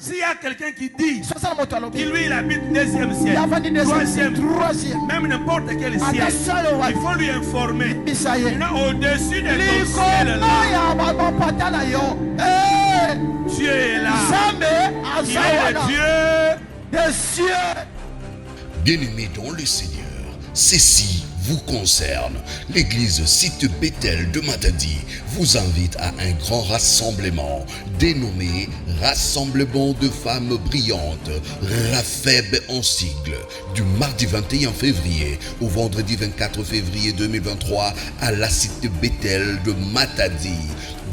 S'il y a quelqu'un qui dit que lui il habite 2e ciel, 3e, même n'importe quel ciel, il faut lui informer. Non, au-dessus de ton ciel là, Dieu est là. Il est le Dieu des cieux. Bien-aimés dans le Seigneur, ceci vous concerne. L'église Cité Bethel de Matadi vous invite à un grand rassemblement dénommé Rassemblement de femmes brillantes, RAFEB en sigle, du mardi 21 février au vendredi 24 février 2023 à la Cité Bethel de Matadi.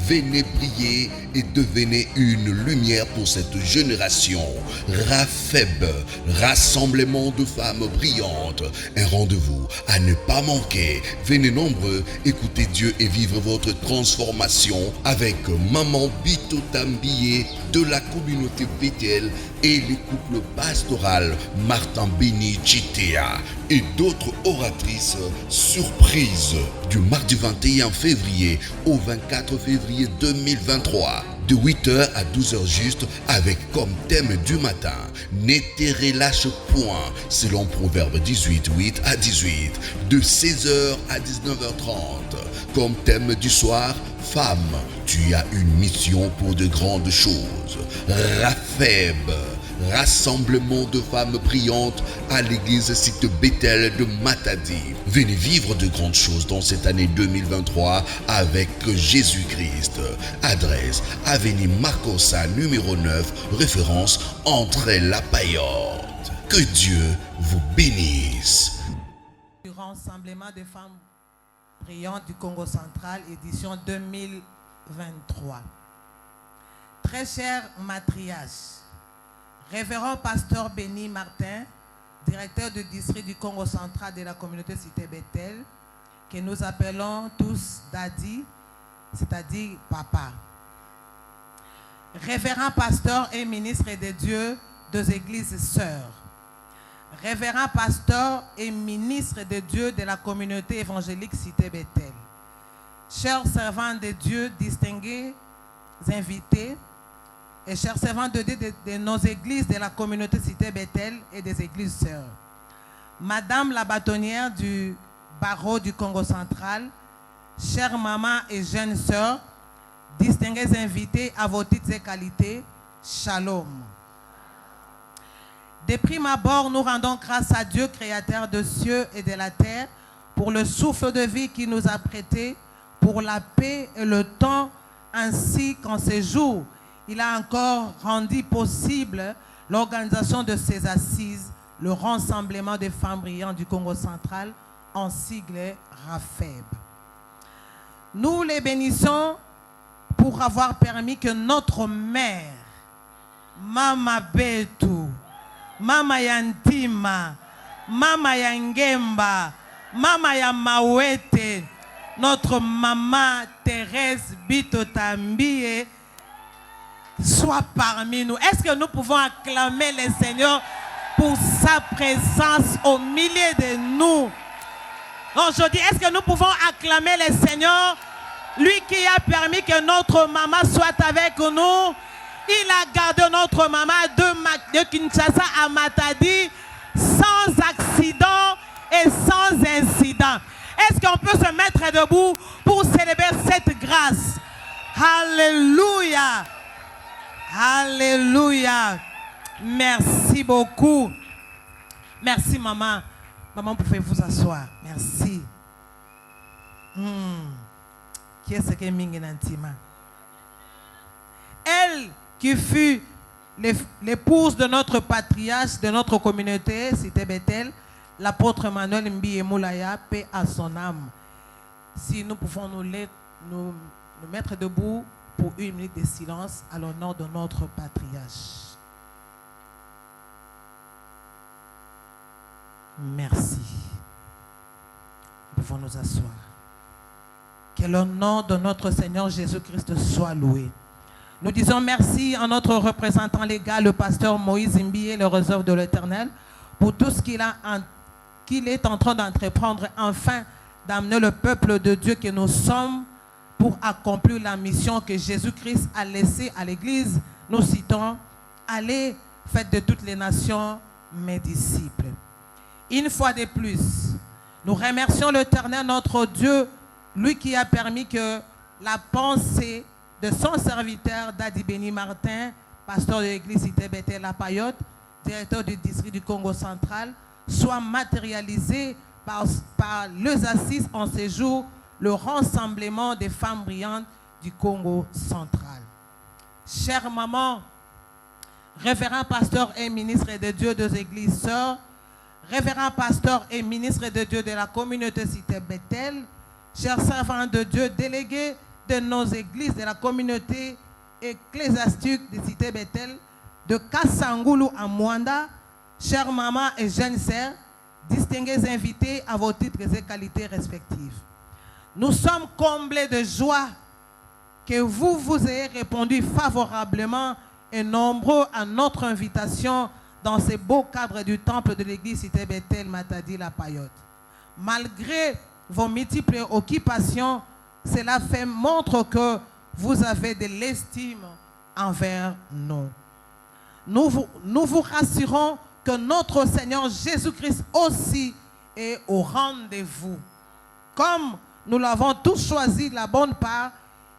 Venez briller et devenez une lumière pour cette génération. RAFEB, Rassemblement de femmes brillantes. Un rendez-vous à ne pas manquer. Venez nombreux, écoutez Dieu et vivre votre transformation avec Maman Bito Tambié de la communauté Bethel et les couples pastorales Martin Béni Chitea et d'autres oratrices surprises du mardi 21 février au 24 février 2023 de 8h à 12h juste avec comme thème du matin ne te relâche point selon Proverbe 18, 8 à 18 de 16h à 19h30 comme thème du soir femme tu as une mission pour de grandes choses. RAFEB, Rassemblement de femmes brillantes à l'église Cité Bethel de Matadi. Venez vivre de grandes choses dans cette année 2023 avec Jésus-Christ. Adresse Avenue Marcossa numéro 9, référence Entrée La Paillotte. Que Dieu vous bénisse. Du Rassemblement des femmes brillantes du Congo central, édition 2023. Très cher matriarche, Révérend pasteur Béni Martin, directeur du district du Congo central de la communauté Cité Bethel, que nous appelons tous Daddy, c'est-à-dire Papa. Révérend pasteur et ministre de Dieu des églises sœurs. Révérend pasteur et ministre de Dieu de la communauté évangélique Cité Bethel. Chers servants de Dieu, distingués invités, et chers servants de Dieu de nos églises de la communauté Cité Bethel et des églises sœurs. Madame la bâtonnière du barreau du Congo central, chères mamans et jeunes sœurs, distingués invités à vos titres et qualités, shalom. De prime abord, nous rendons grâce à Dieu, créateur des cieux et de la terre, pour le souffle de vie qu'il nous a prêté, pour la paix et le temps, ainsi qu'en ces jours, il a encore rendu possible l'organisation de ces assises, le Rassemblement des femmes brillantes du Congo central, en sigle RAFEB. Nous les bénissons pour avoir permis que notre mère, Mama Betu, Mama Yantima, Mama Yangemba, Mama Yamawete, notre maman Thérèse Bito Tambié, soit parmi nous. Est-ce que nous pouvons acclamer le Seigneur pour sa présence au milieu de nous? Aujourd'hui, est-ce que nous pouvons acclamer le Seigneur, lui qui a permis que notre maman soit avec nous? Il a gardé notre maman de Kinshasa à Matadi sans accident et sans incident. Est-ce qu'on peut se mettre debout pour célébrer cette grâce? Alléluia! Alléluia. Merci beaucoup. Merci maman. Maman, pouvez vous asseoir. Merci. Qui est-ce que Minginantima? Elle qui fut l'épouse de notre patriarche, de notre communauté, Cité Bethel, l'apôtre Manuel Mbiye Moulaya, paix à son âme. Si nous pouvons nous mettre debout pour une minute de silence à l'honneur de notre patriarche. Merci. Nous pouvons nous asseoir. Que le nom de notre Seigneur Jésus-Christ soit loué. Nous disons merci à notre représentant légal, le pasteur Moïse Mbiye, le réserve de l'Éternel, pour tout ce qu'il est en train d'entreprendre, enfin d'amener le peuple de Dieu que nous sommes pour accomplir la mission que Jésus-Christ a laissée à l'Église. Nous citons allez, faites de toutes les nations mes disciples. Une fois de plus, nous remercions l'Éternel, notre Dieu, lui qui a permis que la pensée de son serviteur Dadi Béni Martin, pasteur de l'église Cité Bethel à Payotte, directeur du district du Congo central, soit matérialisée par les assises en séjour, le rassemblement des femmes brillantes du Congo central. Chère maman, révérend pasteur et ministre de Dieu des églises sœurs, révérend pasteur et ministre de Dieu de la communauté Cité Bethel, chers servants de Dieu, délégués de nos églises de la communauté ecclésiastique de Cité Bethel, de Kassangoulou à Mwanda, chères mamans et jeunes sœurs, distingués invités à vos titres et qualités respectives. Nous sommes comblés de joie que vous ayez répondu favorablement et nombreux à notre invitation dans ce beau cadre du temple de l'église Cité Bethel Matadi La Payotte. Malgré vos multiples occupations, cela montre que vous avez de l'estime envers nous. Nous vous rassurons que notre Seigneur Jésus-Christ aussi est au rendez-vous. Comme nous l'avons tous choisi de la bonne part,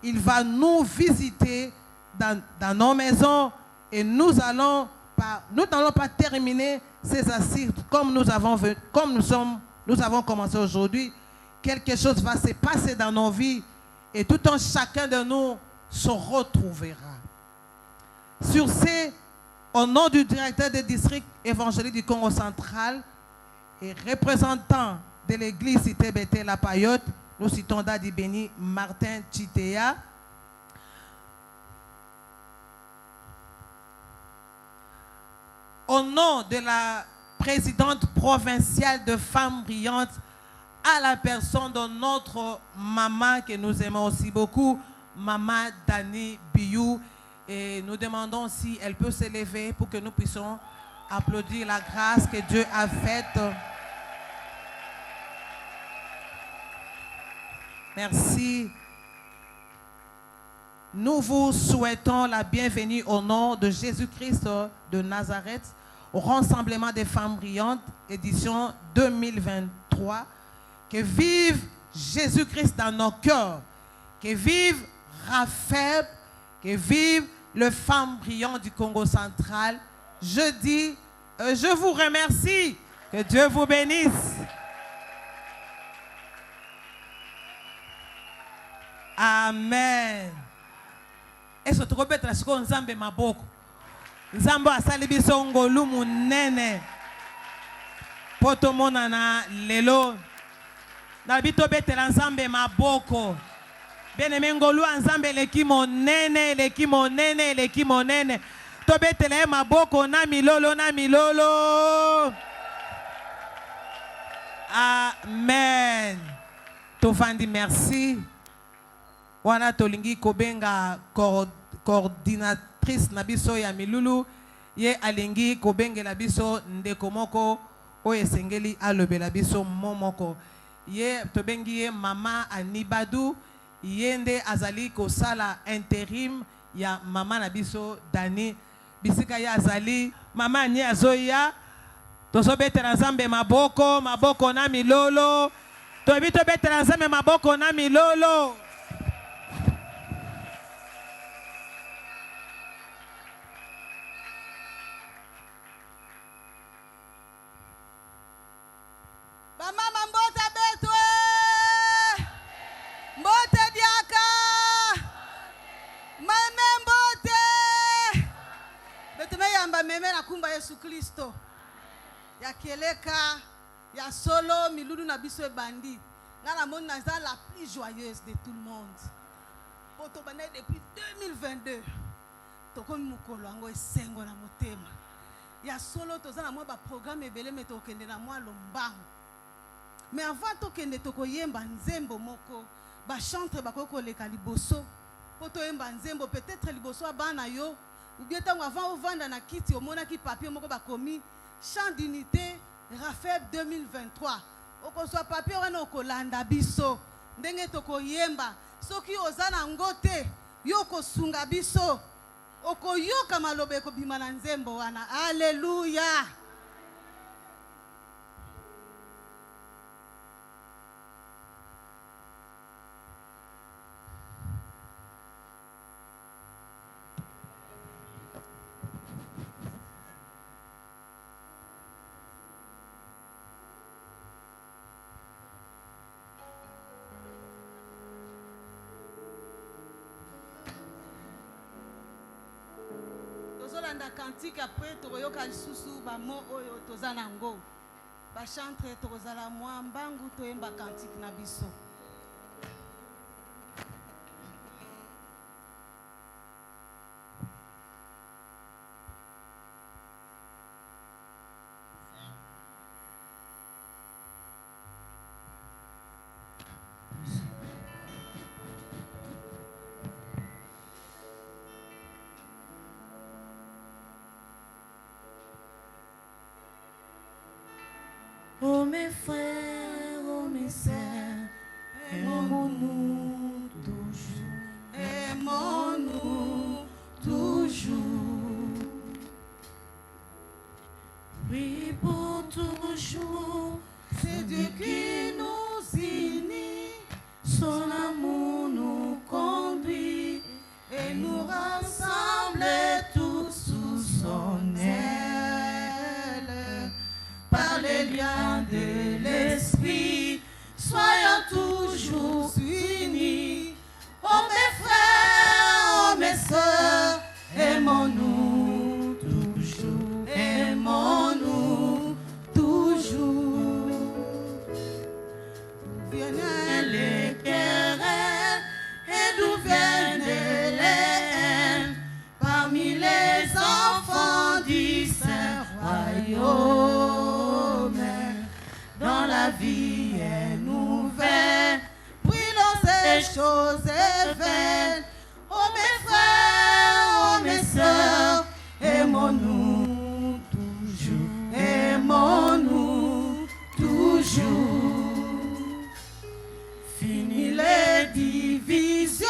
il va nous visiter dans nos maisons et nous n'allons pas terminer ces assises comme nous avons commencé aujourd'hui. Quelque chose va se passer dans nos vies et tout un chacun de nous se retrouvera. Sur ce, au nom du directeur du district évangélique du Congo central et représentant de l'église Cité Bethel La Payotte, nous citons Dadi Béni Martin Chitea. Au nom de la présidente provinciale de Femmes Brillantes, à la personne de notre maman que nous aimons aussi beaucoup, Maman Dani Biou, et nous demandons si elle peut s'élever pour que nous puissions applaudir la grâce que Dieu a faite. Merci. Nous vous souhaitons la bienvenue au nom de Jésus-Christ de Nazareth au rassemblement des femmes brillantes, édition 2023. Que vive Jésus-Christ dans nos cœurs. Que vive Raphaël. Que vive les femmes brillantes du Congo central. Je dis, je vous remercie. Que Dieu vous bénisse. Amen. Et ce trompet est ce Nzambe maboko. Nzambe asali biso ngolu munene. Poto monana lelo. Na bito betela Nzambe maboko. Bien-aimé ngolu Nzambe leki monene, leki monene, leki monene. To betela maboko na milolo na milolo. Amen. Tofandi merci. Wana tolingi kobenga coordinatrice na biso ya milulu ye alingi kobengela biso ndeko moko oyo esengeli alobela biso momoko ye tobengi ye mama Anibadu ye nde azali kosala intérim ya mama na biso Dani bisika ya azali mama ni azoya tozobetela Nzambe maboko maboko na milolo tobi tobetela Nzambe maboko na milolo. Mama mbota betwe mbote diaka mame mbote betume yamba meme na kumba Yesu Kristo ya kieleka ya solo milulu na biso bandi ngana moni na za la plus joyeuse de tout le monde poto bana depuis 2022 tokomi mukolo yango esengo na motema ya solo tozana mwa ba programme ebele me tokende na mwa lombango. Mais avant tokende tokoyemba nzembo moko ba chantre bakoko leka liboso poto yemba nzembo peut-être liboso abana yo ou bien tango avant ovanda na kiti omona ki papier moko bakomi chant d'unité Raphaël 2023 okozwa papier wana okolanda biso ndenge tokoyemba soki ozana ngote yo kosunga biso okoyoka maloba ekobima na nzembo wana. Alléluia. Tozolanda cantique après toyoka lisusu ba mo oyo tozanango. Ba chantre tozala mwa mbangu toyemba cantique na biso. Oh mes frères, oh mes sœurs, aimons-nous toujours, Aimons-nous toujours. oui pour toujours, C'est Dieu qui nous unit, son amour nous conduit et nous rassemble tous sous son aile. Par les liens de l'esprit, soyons toujours unis. Oh mes frères, oh mes sœurs, aimons-nous toujours, aimons-nous toujours. Viennent Les querelles et d'où viennent les haines parmi les enfants du Saint Royaume. Dans la vie est nouvelle, brûlons ces choses vaines. Oh mes frères, oh mes sœurs, aimons-nous toujours, aimons-nous toujours. Fini les divisions,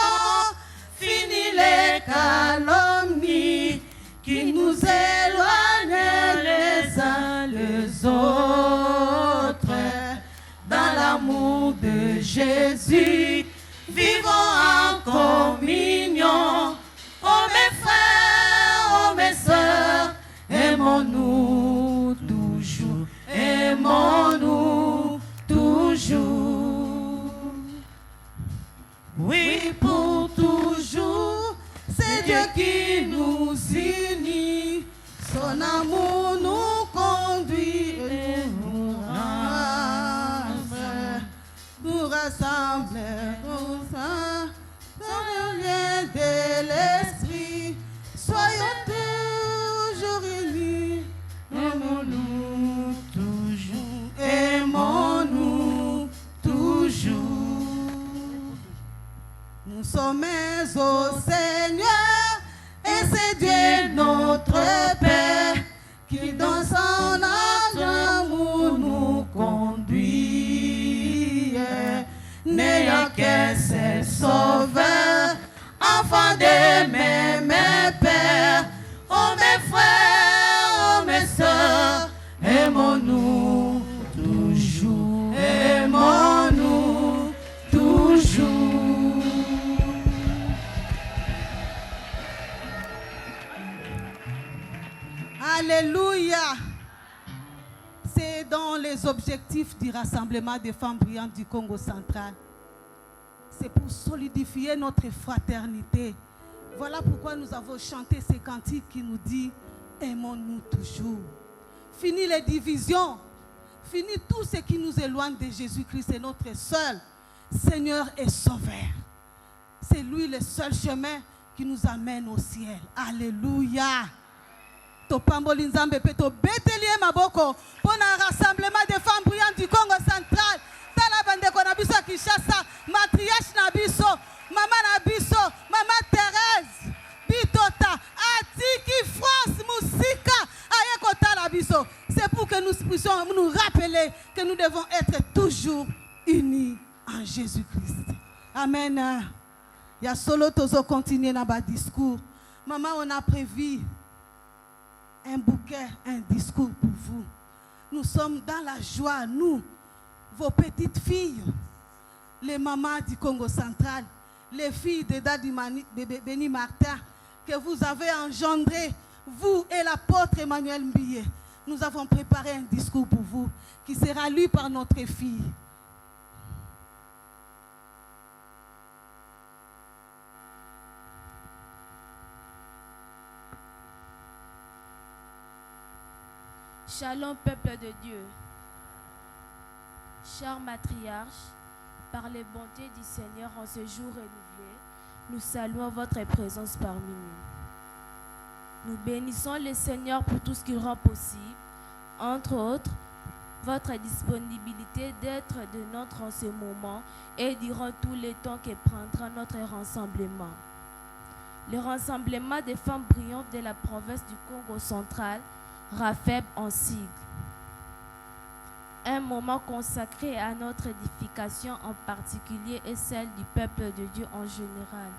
fini les calomnies qui nous éloignent les uns les autres. Dans l'amour de Jésus, vivons en communion. Oh mes frères, oh mes sœurs, aimons-nous toujours, aimons-nous toujours. Oui, pour toujours, c'est Dieu qui nous unit. Son amour nous conduit et nous rassemble, dans le lien de l'esprit. Soyons toujours unis. Aimons-nous toujours, aimons-nous toujours. Nous sommes au Seigneur et c'est Dieu notre Père qui dans son amour nous conduit. N'ayant qu'un seul sauveur, enfant de même Père. Oh mes frères, oh mes sœurs, aimons-nous toujours, aimons-nous toujours. Alléluia. C'est dans les objectifs du rassemblement des femmes brillantes du Congo central. C'est pour solidifier notre fraternité. Voilà pourquoi nous avons chanté ces cantiques qui nous disent aimons-nous toujours. Fini les divisions. Fini tout ce qui nous éloigne de Jésus-Christ. C'est notre seul Seigneur et Sauveur. C'est lui le seul chemin qui nous amène au ciel. Alléluia. Topamboli nzambe pe to betelie maboko pour un rassemblement des femmes brillantes du Congo central. Tala bande ko na biso Kinshasa, matriarche na biso, maman na biso, maman Thérèse, Bitota, Atiki France Musika, ayeko tala biso. C'est pour que nous puissions nous rappeler que nous devons être toujours unis en Jésus-Christ. Amen. Ya solo tozo continuer na ba discours. Maman, on a prévu un bouquet, un discours pour vous. Nous sommes dans la joie, nous, vos petites filles, les mamans du Congo central, les filles de Daddy Béni Martin, que vous avez engendrées, vous et l'apôtre Emmanuel Mbiye. Nous avons préparé un discours pour vous qui sera lu par notre fille. Shalom, peuple de Dieu. Chers matriarches, par les bontés du Seigneur en ce jour renouvelé, nous saluons votre présence parmi nous. Nous bénissons le Seigneur pour tout ce qu'il rend possible, entre autres, votre disponibilité d'être de notre en ce moment et durant tout le temps que prendra notre rassemblement. Le rassemblement des femmes brillantes de la province du Congo central, RAFEB en sigle. Un moment consacré à notre édification en particulier et celle du peuple de Dieu en général.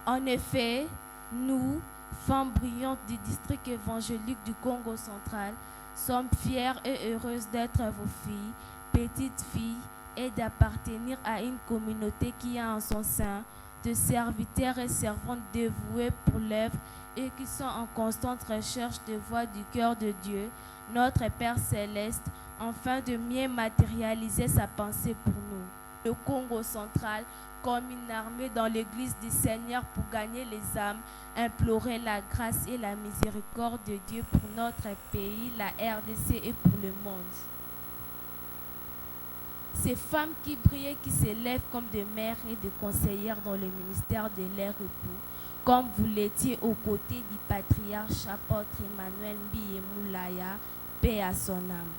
En effet, nous, femmes brillantes du district évangélique du Congo central, sommes fières et heureuses d'être vos filles, petites filles, et d'appartenir à une communauté qui a en son sein de serviteurs et servantes dévoués pour l'œuvre et qui sont en constante recherche de voix du cœur de Dieu, notre Père Céleste, afin de mieux matérialiser sa pensée pour nous. Le Congo central, comme une armée dans l'église du Seigneur pour gagner les âmes, implorer la grâce et la miséricorde de Dieu pour notre pays, la RDC et pour le monde. Ces femmes qui brillent et qui s'élèvent comme des mères et des conseillères dans le ministère de leur époux, comme vous l'étiez aux côtés du patriarche apôtre Emmanuel Mbiye Moulaya, paix à son âme.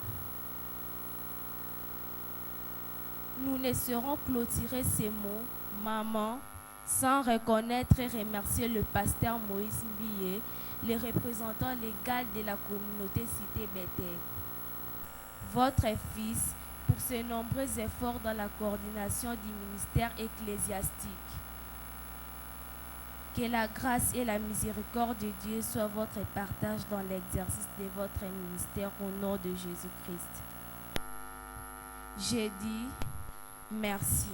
Nous ne saurons clôturer ces mots, maman, sans reconnaître et remercier le pasteur Moïse Mbiye, le représentant légal de la communauté Cité Bethel. Votre fils, pour ses nombreux efforts dans la coordination du ministère ecclésiastique. Que la grâce et la miséricorde de Dieu soient votre partage dans l'exercice de votre ministère au nom de Jésus-Christ. J'ai dit merci.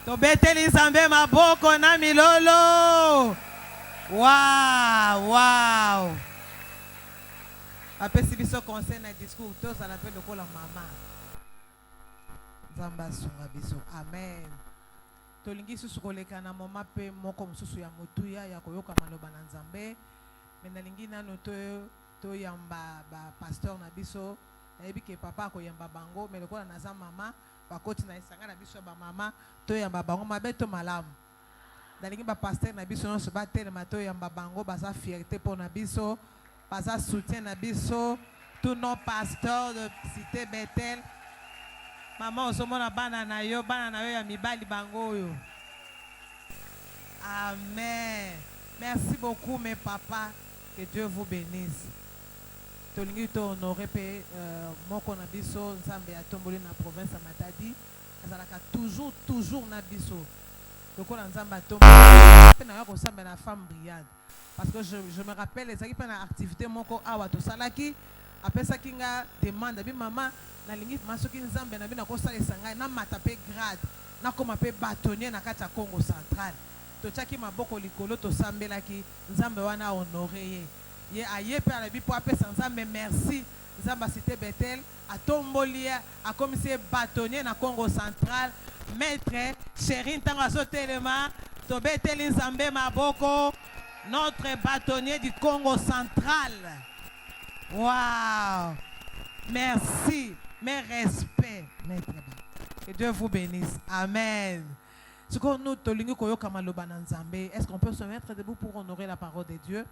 Tobeteli Nzambe maboko na milolo. Wow. Apesi biso conseil na discours tous à l'appel de la maman. Nzamba sunga biso. Amen. Tolingi susu koleka na mama pe moko mususu ya motuya ya koyoka maloba na Nzambe. Menalingi nano to yamba ba pasteur na biso. Ebi ke papa ko yamba bango mais lokola naza mama bakoti na esanga na biso ba mama to yamba bango mabeto malamu. Dalingi ba pasteur na biso no se ba telema to yamba bango baza fierté pour na biso. Baza soutien na biso, tous nos pasteurs de Cité Bethel. Maman osomona bana na yo ya mibali bango yo. Amen. Merci beaucoup mes papas, que Dieu vous bénisse. Tolingi to honoré pe moko na biso Nzambe ya tomboli na province ya Matadi. Azalaka toujours na biso. Lokola Nzambe tomboli pe na yo ko samba na femme brillante. Parce que je me rappelle les équipes en activité moko awa to salaki apesa kinga demande bi mama na lingi masoki Nzambe na bina ko sala sanga na matape grade na koma pe bâtonnier na kati ya Congo central to tchaki maboko likolo to sambelaki Nzambe wana honoré ye aye pe ala bi po apesa Nzambe merci Nzamba Cité Bethel a tombolia a commissaire bâtonnier na Congo central maître Chéri Ntango azotelema to beteli Nzambe maboko notre bâtonnier du Congo central. Wow. Merci. Mes respects, maître. Que Dieu vous bénisse. Amen. Est-ce qu'on peut se mettre debout pour honorer la parole de Dieu?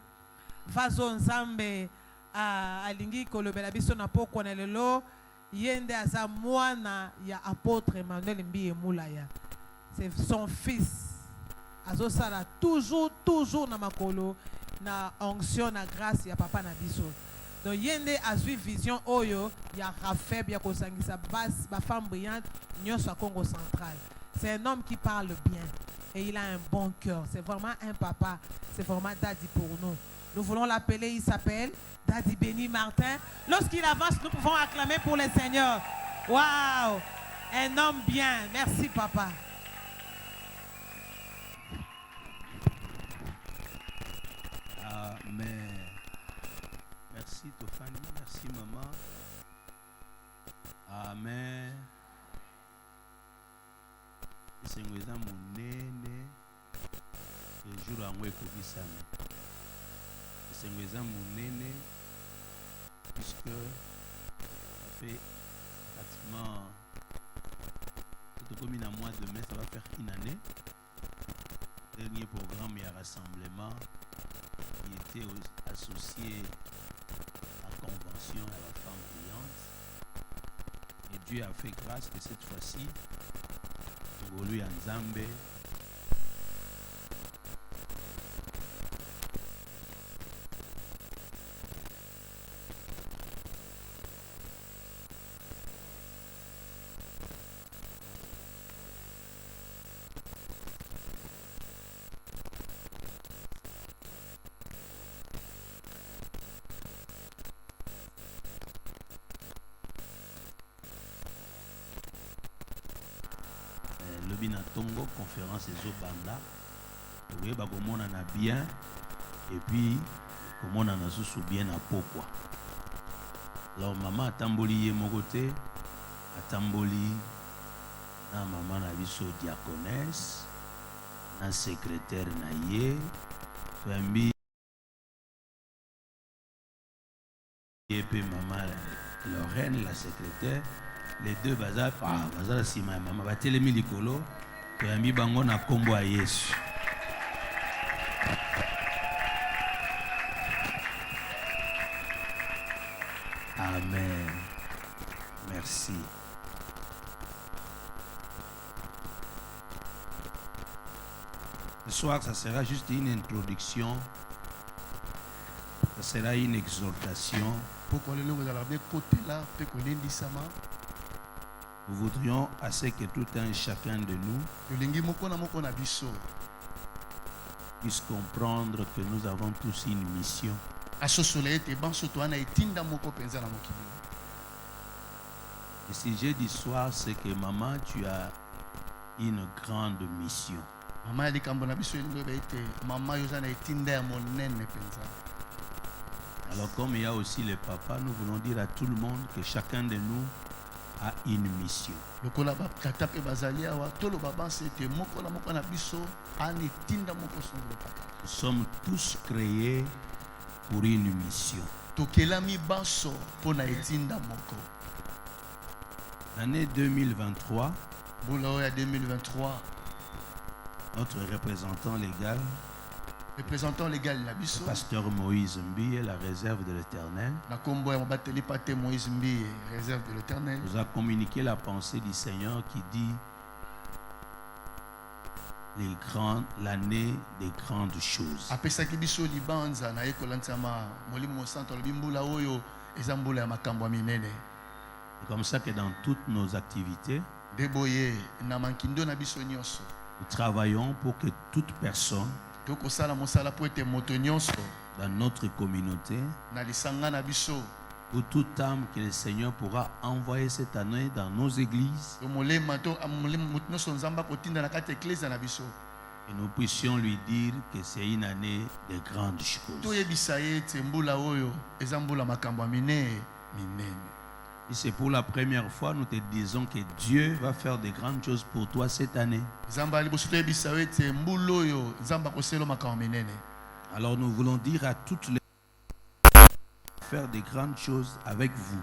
Vazo Nzambe alingi kolobela biso na poko na lelo yende aza mwana ya apôtre Emmanuel Mbiye Moulaya. C'est son fils. Azosala toujours na makolo na onction na grâce ya papa na biso. Donc yende a suivi vision oyo ya Raphaël ya kosangisa ba femme brillante nyonso Congo central. C'est un homme qui parle bien et il a un bon cœur. C'est vraiment un papa. C'est vraiment Daddy pour nous. Nous voulons l'appeler, il s'appelle Daddy Béni Martin. Lorsqu'il avance, nous pouvons acclamer pour le Seigneur. Waouh! Un homme bien. Merci papa. Amen. Merci Tofani, merci maman. Amen. Seigneur monene le jour en way ekobisana. Seigneur monene puisque ça fait pratiquement comme un mois de mai, ça va faire une année. Dernier programme et rassemblement qui était associé à convention à la femme brillante. Et Dieu a fait grâce que cette fois-ci, Ngolu Nzambe na Tongo conférence ezobanda toyeba komona na bien et puis komona na susu bien na pokwa. Alors maman atamboli ye moko te, atamboli na maman na biso diaconesse na secrétaire na ye toyambi et puis maman Lorraine la secrétaire. Les deux bazar bazar sima maman batelemi likolo toyambi bango na kombo ya Yesu. Amen. Merci. Ce soir, ça sera juste une introduction. Ça sera une exhortation. Nous voudrions à ce que tout un chacun de nous puisse comprendre que nous avons tous une mission. Et si j'ai dit soir, c'est que maman, tu as une grande mission. Alors comme il y a aussi les papas, nous voulons dire à tout le monde que chacun de nous a une mission. Nous sommes tous créés pour une mission. L'année 2023, notre représentant légal, le pasteur Moïse Mbiye, la réserve de l'Éternel, nous a communiqué la pensée du Seigneur qui dit l'année des grandes choses. C'est comme ça que dans toutes nos activités, nous travaillons pour que toute personne dans notre communauté ou toute âme que le Seigneur pourra envoyer cette année dans nos églises, et nous puissions lui dire que c'est une année de grandes choses. Et c'est pour la première fois, nous te disons que Dieu va faire de grandes choses pour toi cette année. Alors nous voulons dire à toutes les faire de grandes choses avec vous.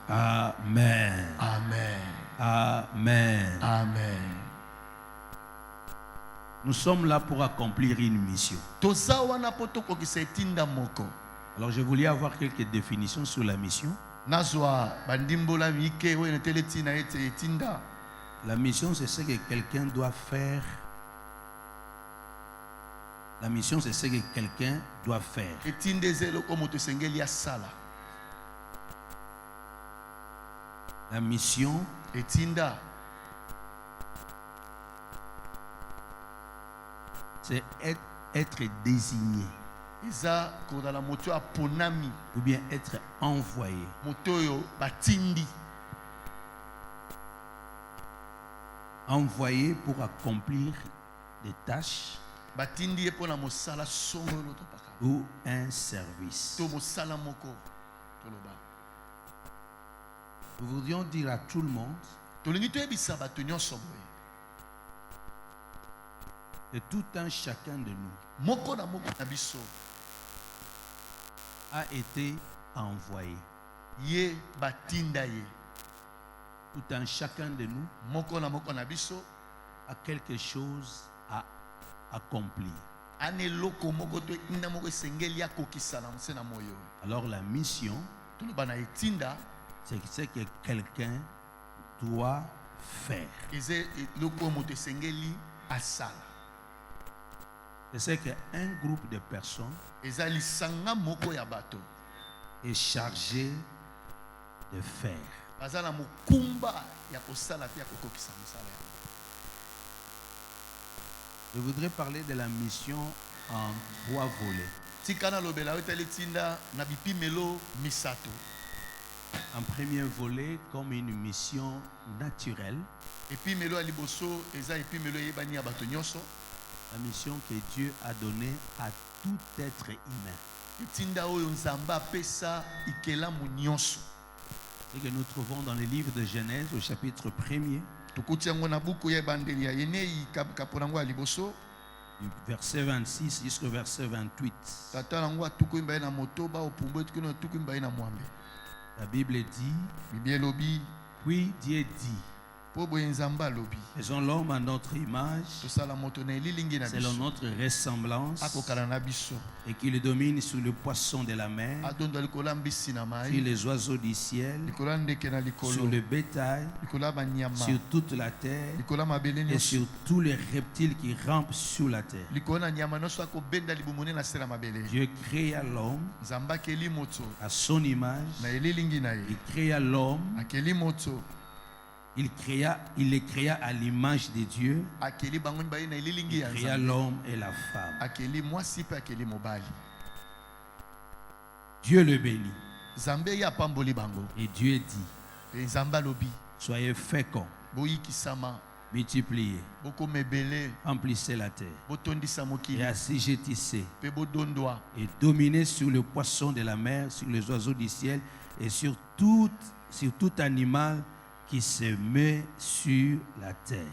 Amen. Amen. Amen. Amen. Nous sommes là pour accomplir une mission. Alors je voulais avoir quelques définitions sur la mission. La mission, c'est ce que quelqu'un doit faire La mission, c'est ce que quelqu'un doit faire. La mission, c'est être désigné. Ou bien être envoyé. Envoyé pour accomplir des tâches ou un service. Nous voudrions dire à tout le monde que tout un chacun de nous a été envoyé. Tout un chacun de nous a quelque chose à accomplir. Alors la mission, c'est ce que quelqu'un doit faire. C'est ce qu'un groupe de personnes est chargé de faire. Je voudrais parler de la mission en 3 volets. Un premier volet comme une mission naturelle. La mission que Dieu a donnée à tout être humain. Et que nous trouvons dans le livre de Genèse au chapitre 1er. Du verset 26 jusqu'au verset 28. La Bible dit, puis Dieu dit, faisons l'homme à notre image, selon notre ressemblance, et qu'il domine sur le poisson de la mer, sur les oiseaux du ciel, sur le bétail, sur toute la terre, et sur tous les reptiles qui rampent sur la terre. Dieu créa l'homme à son image. Il créa l'homme. Il les créa à l'image de Dieu. Il créa l'homme et la femme. Dieu le bénit. Et Dieu dit, soyez féconds, multipliez, remplissez la terre, et assujettissez, et dominez sur le poisson de la mer, sur les oiseaux du ciel, et sur tout animal qui se met sur la terre.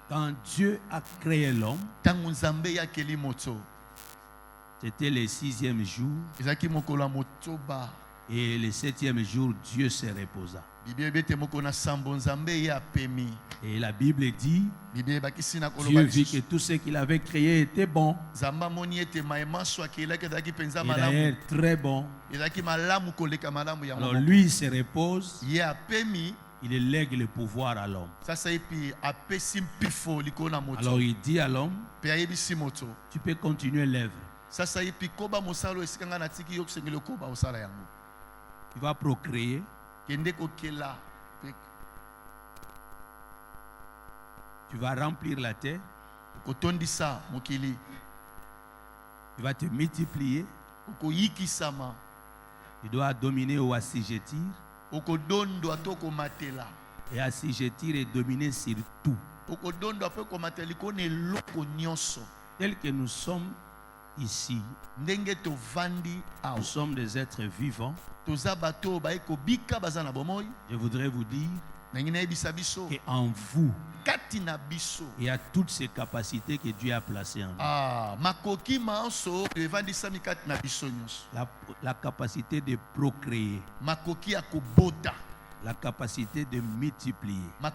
Quand Dieu a créé l'homme, c'était le 6e jour, et le 7e jour, Dieu se reposa. Et la Bible dit, Dieu vit que tout ce qu'il avait créé était bon. Et d'ailleurs très bon. Alors lui il se repose. Il élègue le pouvoir à l'homme. Alors il dit à l'homme, tu peux continuer l'œuvre. Tu vas procréer. Tu vas remplir la terre. Tu vas te multiplier. Tu dois dominer ou assujettir. Et assujettir et dominer sur tout. Tel que nous sommes ici, nous sommes des êtres vivants. Je voudrais vous dire qu'en vous, il y a toutes ces capacités que Dieu a placées en nous. La capacité de procréer, la capacité de multiplier, la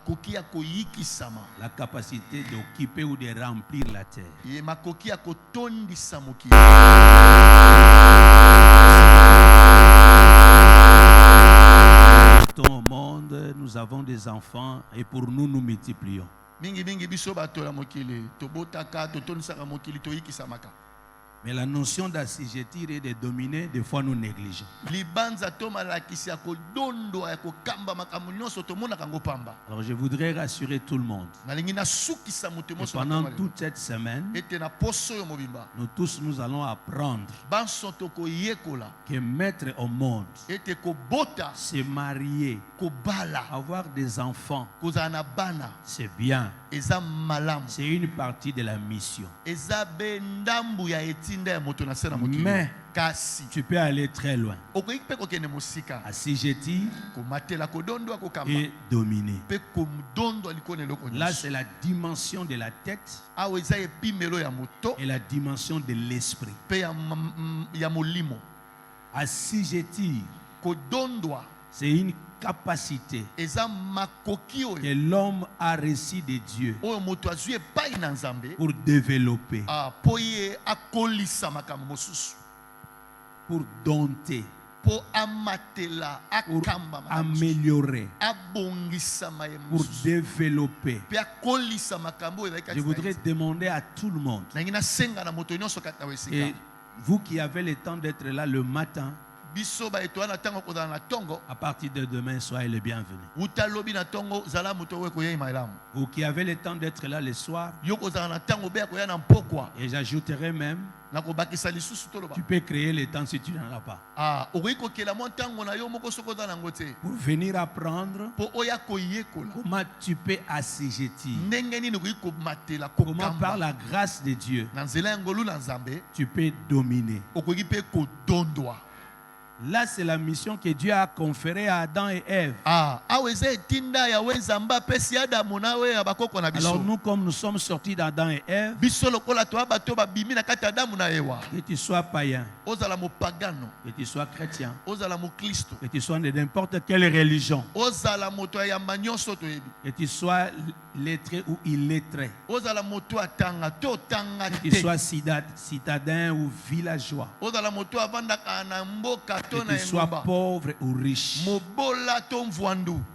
capacité d'occuper ou de remplir la terre. partons au monde, nous avons des enfants et pour nous, nous multiplions. Mais la notion d'assujettir et de dominer, des fois nous négligeons. Alors je voudrais rassurer tout le monde. Et pendant toute cette semaine, nous tous nous allons apprendre que mettre au monde, se marier, avoir des enfants, c'est bien. C'est une partie de la mission. Mais tu peux aller très loin. Assujettir et dominer. Là, c'est la dimension de la tête et la dimension de l'esprit. Assujettir, c'est une capacité que l'homme a reçue de Dieu pour développer, pour dompter, pour améliorer, pour développer. Je voudrais demander à tout le monde, et vous qui avez le temps d'être là le matin, à partir de demain, soyez les bienvenus. Vous qui avez le temps d'être là le soir, et j'ajouterai même, tu peux créer le temps si tu n'en as pas. Pour venir apprendre comment tu peux assujettir. Comment par la grâce de Dieu, tu peux dominer. Là, c'est la mission que Dieu a conférée à Adam et Ève. Alors nous, comme nous sommes sortis d'Adam et Ève, que tu sois païen, que tu sois chrétien, que tu sois de n'importe quelle religion, que tu sois lettré ou illettré, que tu sois citadin ou villageois, que tu sois pauvre ou riche,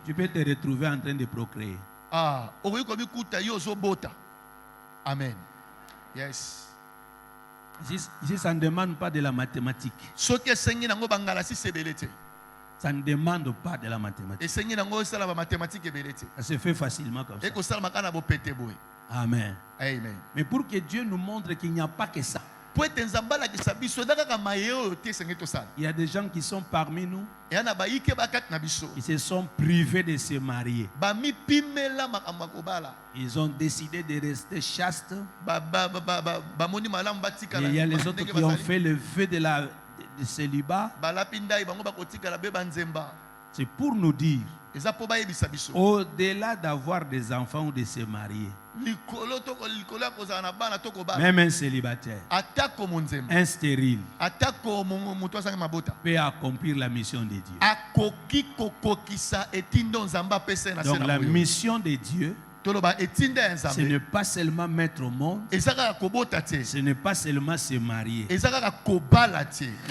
tu peux te retrouver en train de procréer. Amen. Yes. Ici, ça ne demande pas de la mathématique. Ça ne demande pas de la mathématique. Ça se fait facilement comme ça. Amen. Amen. Mais pour que Dieu nous montre qu'il n'y a pas que ça. Il y a des gens qui sont parmi nous, qui se sont privés de se marier. Ils ont décidé de rester chastes. Et il y a les autres qui ont fait le vœu de célibat. C'est pour nous dire, au-delà d'avoir des enfants ou de se marier, même un célibataire, un stérile, peut accomplir la mission de Dieu. Donc la mission de Dieu, ce n'est pas seulement mettre au monde, ce n'est pas seulement se marier. Il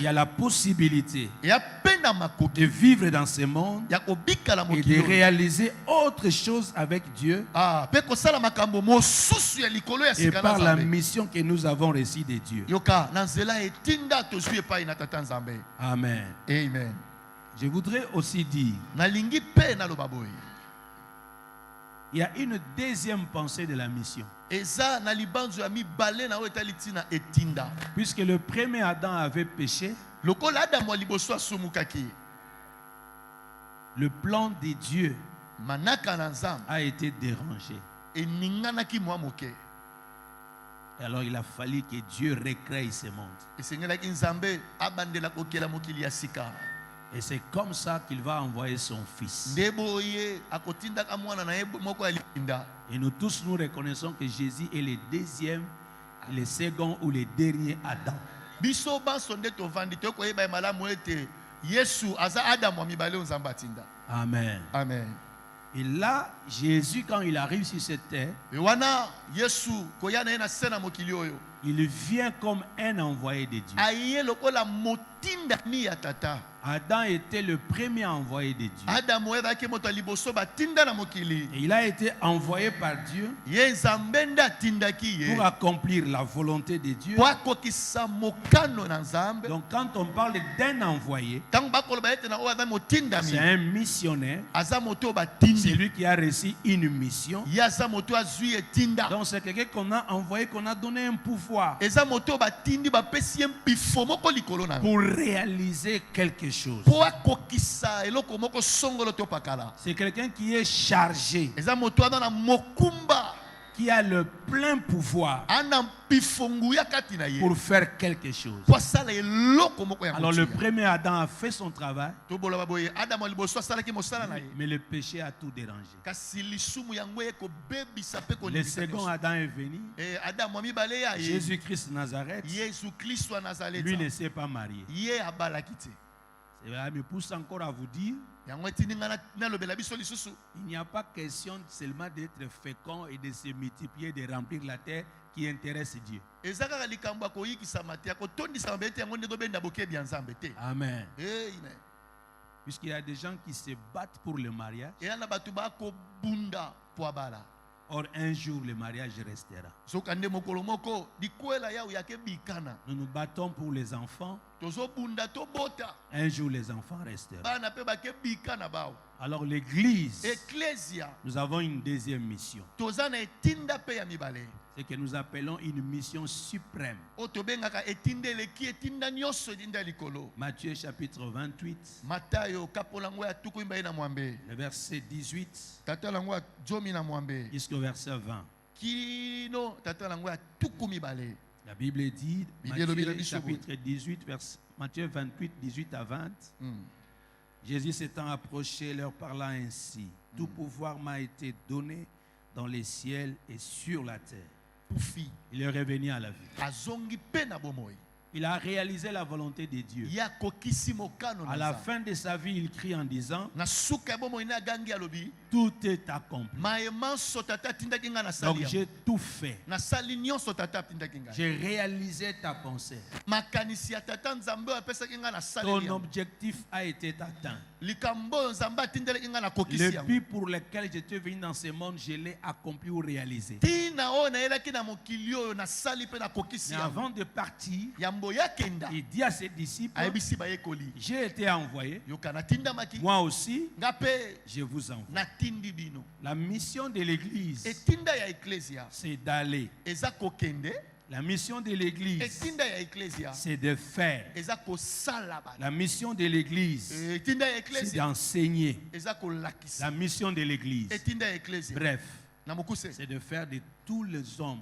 y a la possibilité de vivre dans ce monde et de réaliser autre chose avec Dieu, et par la mission que nous avons reçue de Dieu. Amen. Amen. Je voudrais aussi dire, il y a une deuxième pensée de la mission. Puisque le premier Adam avait péché, le plan de Dieu a été dérangé. Et alors il a fallu que Dieu recrée ce monde. Et c'est comme ça qu'il va envoyer son fils. Et nous tous nous reconnaissons que Jésus est le deuxième, le second ou le dernier Adam. Amen. Amen. Et là, Jésus, quand il arrive sur cette terre, il vient comme un envoyé de Dieu. Adam était le premier envoyé de Dieu. Adamu ezalaki moto liboso batinda na mokili. Et il a été envoyé par Dieu Ye nzambe nde atindaki ye pour accomplir la volonté de Dieu. po akokisa mokano na nzambe. Donc quand on parle d'un envoyé, Ntango bakoloba ete na oyo aza motindami c'est un missionnaire. aza moto oyo C'est batindi lui qui a reçu une mission. ye aza moto oyo azwi etinda. Donc c'est quelqu'un qu'on a envoyé, qu'on a donné un pouvoir Eza moto oyo batindi bapesi ye mpifo moko likolo na pour réaliser quelque chose. po akokisa eloko moko songolo to pakala. C'est quelqu'un qui est chargé, Eza moto aza na mokumba qui a le plein pouvoir ana mpifo nguya kati na ye pour faire quelque chose. po asala eloko moko ya Alors le kotia. premier Adam a fait son travail, toboloba boye adamu ya liboso asalaki mosala na ye mais le péché a tout dérangé. kasi lisumu yango ekobebisa mpe Le kolibisa second nyonso. Adam est venu, Adamu ya mibale ya ye Jésus-Christ Nazareth, yesu kristo ya lui ne nazareta s'est pas marié. ye abalaki te. C'est vrai, me pousse encore à vous dire, yango etindi ngai nalobela biso lisusu il n'y a pas question seulement d'être fécond et de se multiplier, de remplir la terre qui intéresse Dieu. eza kaka likambo ya koyikisama te ya kotondisama be te yango nde tobenda bokebi ya nzambe te. Amen. Amen. Puisqu'il y a des gens qui se battent pour le mariage, eya na bato bakobunda po abala or un jour le mariage restera. soka nde mokolo moko likwela yawu yake bikana Nous nous battons pour les enfants, tozobunda tobota un jour les enfants resteront. bana mpe bake bikana bao. Alors l'église, Ecclesia nous avons une deuxième mission, toza na etinda mpe ya mibale c'est que nous appelons une mission suprême. oyo tobengaka etinda eleki etinda nyonso etinda ya likolo. Matthieu chapitre 28, matayo kapola yango ya tuku mibale na mwambe le verset 18 tata yango ya zomi na mwambe jusqu'au verset 20. kino tata yango ya tuku mibale. La Bible dit, Bible elobi na Matthieu biso chapitre 18, Matthieu 28, 18 à 20, Jésus s'étant approché, leur parla ainsi. Tout pouvoir m'a été donné dans les ciels et sur la terre. pufi Il est revenu à la vie. azongi mpe na bomoi Il a réalisé la volonté de Dieu. ye akokisi mokano À na la Nzambe. fin de sa vie, il crie en disant, na suka ya bomoi ne agangi alobi tout est accompli. mayema nyonso tata atindaki ngai Donc nasali yango. j'ai tout fait. nasali nyonso tata atindaki ngai. J'ai réalisé ta pensée. makanisi ya tata nzambe oyo apesaki ngai nasali Ton yango. objectif a été atteint. likambo oyo nzambe atindelaki ngai nakokisi Le yango. but pour lequel j'étais venu dans ce monde, je l'ai accompli ou réalisé. ntina oyo nayelaki na mokili oyo nasali mpe nakokisi Mais yango. avant de partir, yambo yakenda il dit à ses disciples, ayebisi bayekoli j'ai été envoyé, yoka natindamaki moi aussi, nga mpe je vous envoie. natindi bino. La mission de l'église, etinda ya eklesia c'est d'aller. eza kokende. La mission de l'église, etinda ya eklesia c'est de faire. eza kosala bato. La mission de l'église, etinda ya c'est eklesia d'enseigner. eza La kolakisa. mission de l'église, etinda ya eklesia bref, na mokuse c'est de faire de tous les hommes,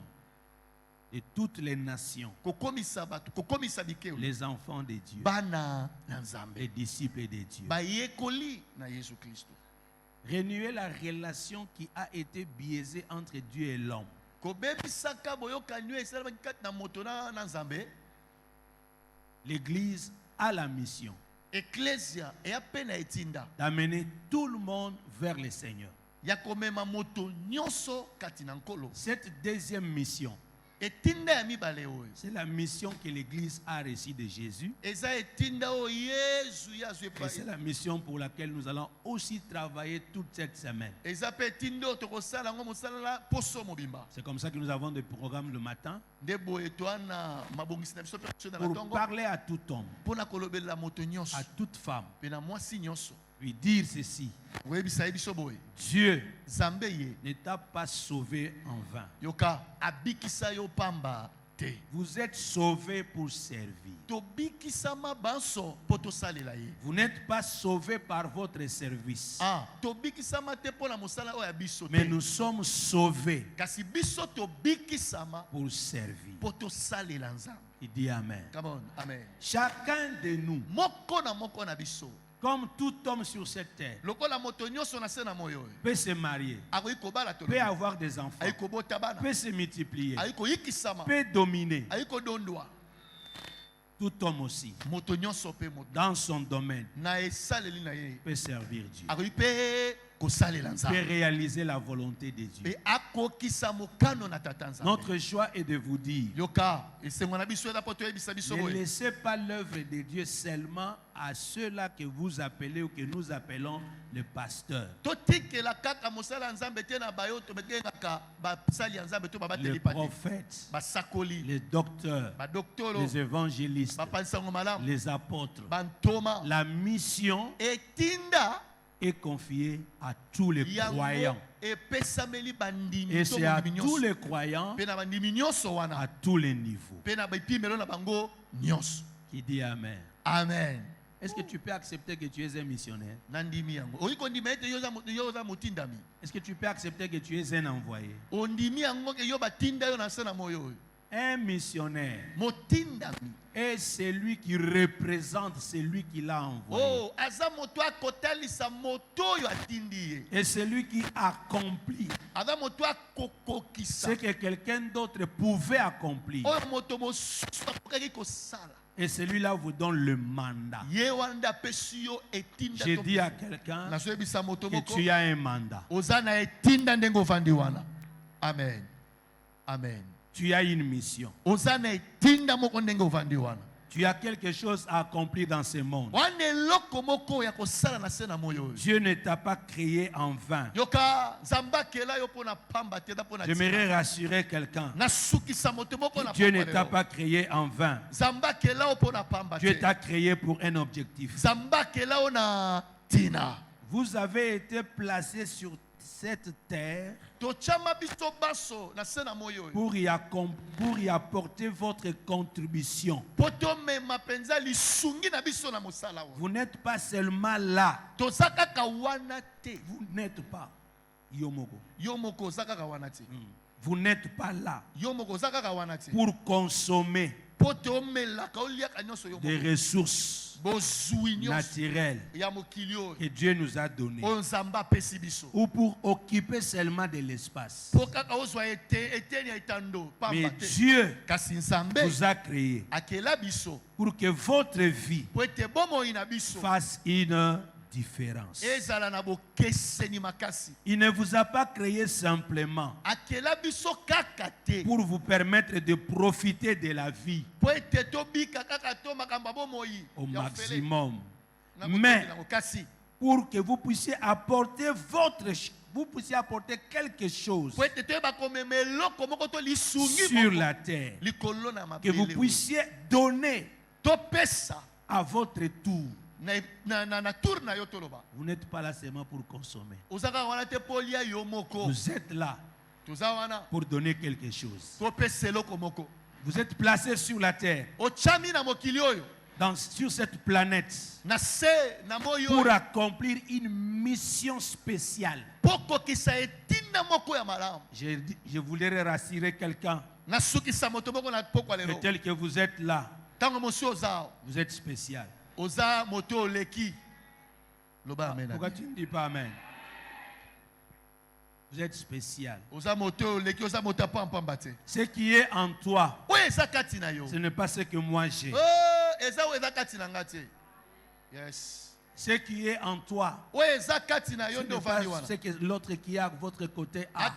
de toutes les nations, kokomisa bato kokomisa bikeo les enfants de Dieu, bana na nzambe les disciples de Dieu. bayekoli na yesu kristo. Renouer la relation qui a été biaisée entre Dieu et l'homme. kobebisaka boyokani oyo esalamaki kati na moto na nzambe. L'église a la mission eklesia eya mpe na etinda d'amener tout le monde vers le Seigneur. ya komema moto nyonso kati na nkolo. Cette deuxième mission, etinda ya mibale oyo c'est la mission que l'Église a reçue de Jésus. eza etinda oyo yesu ye azwi Et c'est epai. la mission pour laquelle nous allons aussi travailler toute cette semaine. eza mpe etinda oyo tokosala yango mosalala poso mobimba. C'est comme ça que nous avons des programmes le matin nde boye toana mabongisi na biso mpe na pour ntongo parler à tout homme, mpona kolobelela moto nyonso à toute femme, mpe na mwasi nyonso. lui dire ceci. koyebisa ye biso boye Dieu nzambe ye ne t'a pas sauvé en vain. yoka abikisa yo pamba te. Vous êtes sauvés pour servir. tobikisama banso mpo tosalela ye. Vous n'êtes pas sauvés par votre service. tobikisama te mpo na mosala oyo ya biso Mais te. nous sommes sauvés kasi biso tobikisama pour servir. mpo tosalela nzambe. Il dit Amen. Come on, amen. Chacun de nous, moko na moko na biso comme tout homme sur cette terre, lokola moto nyonso na se na moyo oyo peut se marier, akoki kobala to peut avoir des enfants, akoki kobota bana peut se multiplier, akoki koyikisama peut dominer. akoki kodondwa. Tout homme aussi, moto nyonso mpe moto dans son domaine, na esaleli na ye peut servir Dieu. akoki mpe réaliser la volonté de Dieu. Notre choix est de vous dire, ne laissez pas l'œuvre de Dieu seulement à ceux-là que vous appelez ou que nous appelons les pasteurs, les prophètes, les docteurs, les évangélistes, les apôtres. La mission est confiée à tous les croyants. Et c'est à tous les croyants, à tous les niveaux. Qui dit Amen. Amen. Est-ce que tu peux accepter que tu es un missionnaire? Est-ce que tu peux accepter que tu es un envoyé? Un missionnaire est celui qui représente celui qui l'a envoyé. Et celui qui accomplit ce que quelqu'un d'autre pouvait accomplir. Et celui-là vous donne le mandat. J'ai dit à quelqu'un que tu as un mandat. Amen. Amen. Tu as une mission. Tu as quelque chose à accomplir dans ce monde. Dieu ne t'a pas créé en vain. J'aimerais rassurer quelqu'un. Dieu ne t'a pas créé en vain. Dieu t'a créé pour un objectif. Vous avez été placé sur cette terre pour y apporter votre contribution. Vous n'êtes pas seulement là. Vous n'êtes pas Yomoko. Vous n'êtes pas là pour consommer des ressources naturelles que Dieu nous a données ou pour occuper seulement de l'espace. Mais Dieu vous a créé pour que votre vie fasse une différence. Il ne vous a pas créé simplement pour vous permettre de profiter de la vie au maximum, mais pour que vous puissiez apporter quelque chose sur la terre, que vous puissiez donner à votre tour. Vous n'êtes pas là seulement pour consommer. Vous êtes là pour donner quelque chose. Vous êtes placé sur la terre, sur cette planète, pour accomplir une mission spéciale. Je voudrais rassurer quelqu'un que tel que vous êtes là, vous êtes spécial. Pourquoi tu ne dis pas Amen? Vous êtes spécial. Ce qui est en toi, ce n'est pas ce que moi j'ai. Ce qui est en toi, ce n'est pas ce que l'autre qui est à votre côté a.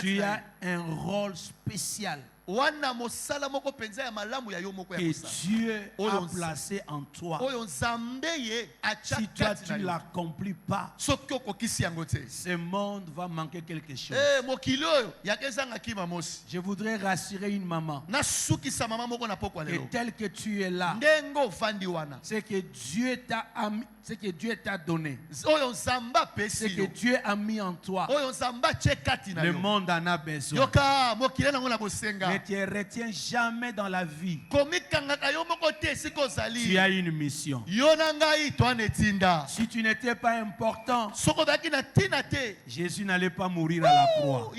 Tu as un rôle spécial que Dieu a placé en toi. Si toi tu ne l'accomplis pas, ce monde va manquer quelque chose. Je voudrais rassurer une maman que tel que tu es là, c'est que Dieu t'a donné, ce que Dieu a mis en toi. Le monde en a besoin. Ne te retiens jamais dans la vie. Tu as une mission. Si tu n'étais pas important, Jésus n'allait pas mourir à la croix.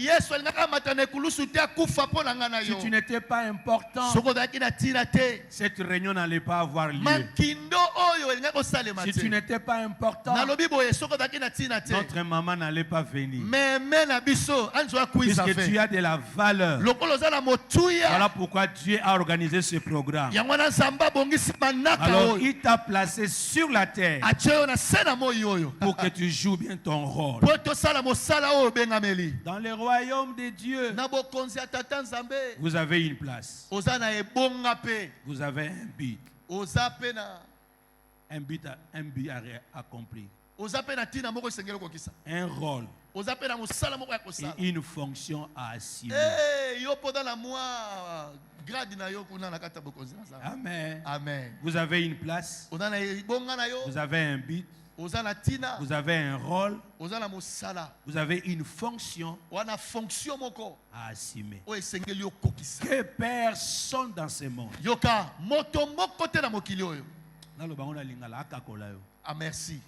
Si tu n'étais pas important, cette réunion n'allait pas avoir lieu. Si tu n'étais pas important, notre maman n'allait pas venir. Puisque tu as de la valeur. Voilà pourquoi Dieu a organisé ce programme. Alors il t'a placé sur la terre pour que tu joues bien ton rôle. Dans le royaume de Dieu, vous avez une place. Vous avez un but. Un but à accomplir. Un rôle. Et une fonction à assumer. Amen. Amen. Vous avez une place. Vous avez un but. Vous avez un rôle. Vous avez une fonction à assumer. Que personne dans ce monde. Ah, merci.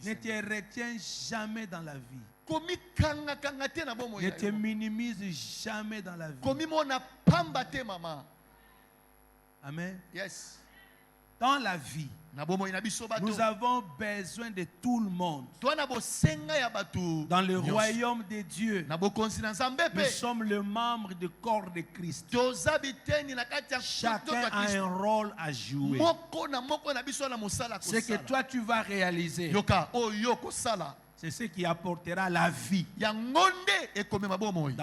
Ne te retiens jamais dans la vie. Ne te minimise jamais dans la vie. Amen. Yes. Dans la vie, nous avons besoin de tout le monde. Dans le royaume de Dieu, nous sommes le membre du corps de Christ. Chacun a un rôle à jouer. Ce que toi tu vas réaliser, c'est ce qui apportera la vie dans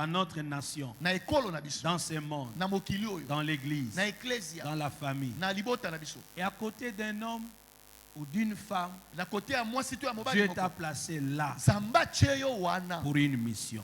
notre nation, dans ce monde, dans l'église, dans la famille. Et à côté d'un homme ou d'une femme, Dieu t'a placé là pour une mission.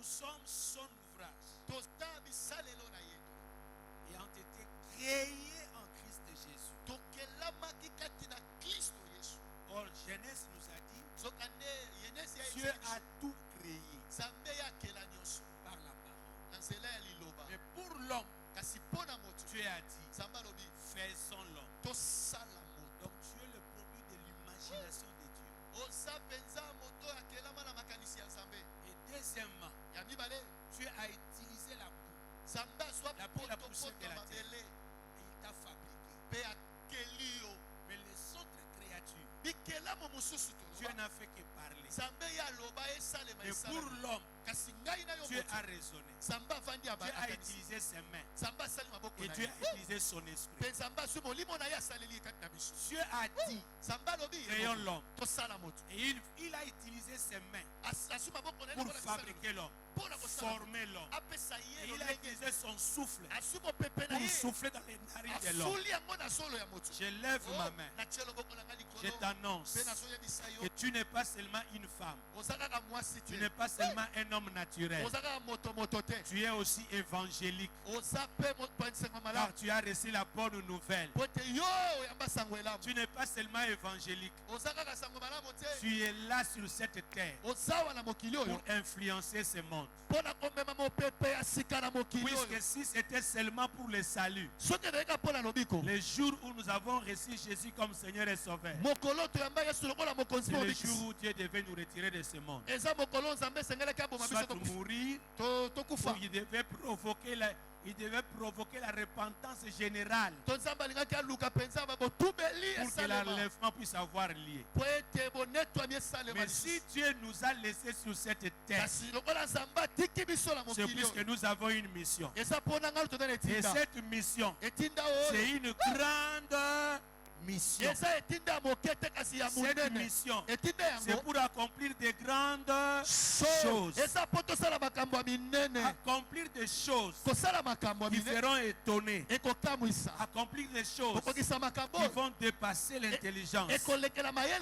Sommes son ouvrage et ont été créés en Christ Jésus. Or, Genèse nous a dit, Dieu a tout créé par la parole. Mais pour l'homme, Dieu a dit, faisons l'homme. Donc tu es le produit de l'imagination de Dieu. Et deuxièmement, Dieu a utilisé la boue. La boue, la poussière de la terre. Et il t'a fabriqué. Mais les autres créatures, Dieu n'a fait que parler. Et pour l'homme, Dieu a raisonné. Dieu a utilisé ses mains. Et Dieu a utilisé son esprit. Dieu a dit, créons l'homme. Et il a utilisé ses mains pour fabriquer l'homme, former l'homme. Et il a utilisé son souffle pour souffler dans les narines de l'homme. Je lève ma main. Je t'annonce que tu n'es pas seulement une femme. Tu n'es pas seulement un homme naturel. Tu es aussi évangélique. Car tu as reçu la bonne nouvelle. Tu n'es pas seulement évangélique. Tu es là sur cette terre pour influencer ce monde. Puisque si c'était seulement pour le salut, le jour où nous avons reçu Jésus comme Seigneur et Sauveur, c'est le jour où Dieu devait nous retirer de ce monde. Soit mourir, ou il devait provoquer Il devait provoquer la repentance générale pour que l'enlèvement puisse avoir lieu. Mais si Dieu nous a laissés sur cette terre, c'est puisque nous avons une mission. Et cette mission, c'est une grande mission. Cette mission, c'est pour accomplir des grandes choses. Accomplir des choses qui feront étonner. Accomplir des choses qui vont dépasser l'intelligence.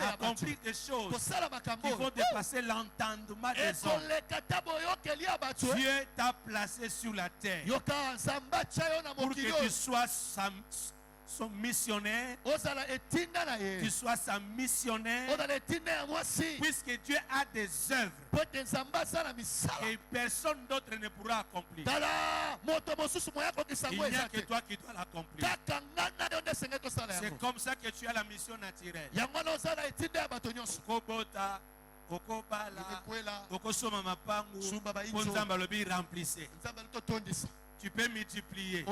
Accomplir des choses qui vont dépasser l'entendement des hommes. Dieu t'a placé sur la terre pour que tu sois son missionnaire, tu sois sa missionnaire, puisque Dieu a des œuvres et personne d'autre ne pourra accomplir. Il n'y a que toi qui dois l'accomplir. C'est comme ça que tu as la mission naturelle. Okobota, okobala, okosoma mapangu, ponzamba lobi remplissez. Tu peux multiplier.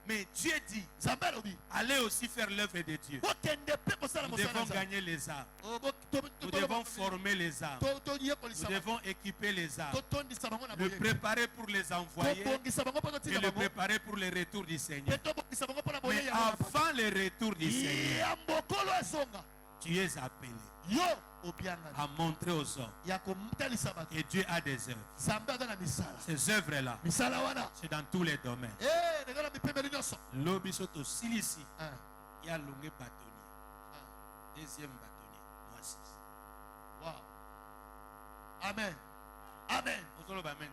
Mais Dieu dit, allez aussi faire l'œuvre de Dieu. Nous devons gagner les âmes. Nous devons former les âmes. Nous devons équiper les âmes. Le préparer pour les envoyer et le préparer pour le retour du Seigneur. Mais avant le retour du Seigneur, tu es appelé à montrer aux hommes que Dieu a des œuvres. Ces œuvres-là, c'est dans tous les domaines. L'obisoto silisi, il y a l'ongé bâtonnier. Deuxième bâtonnier, moi 6. Wow. Amen. Amen. Amen.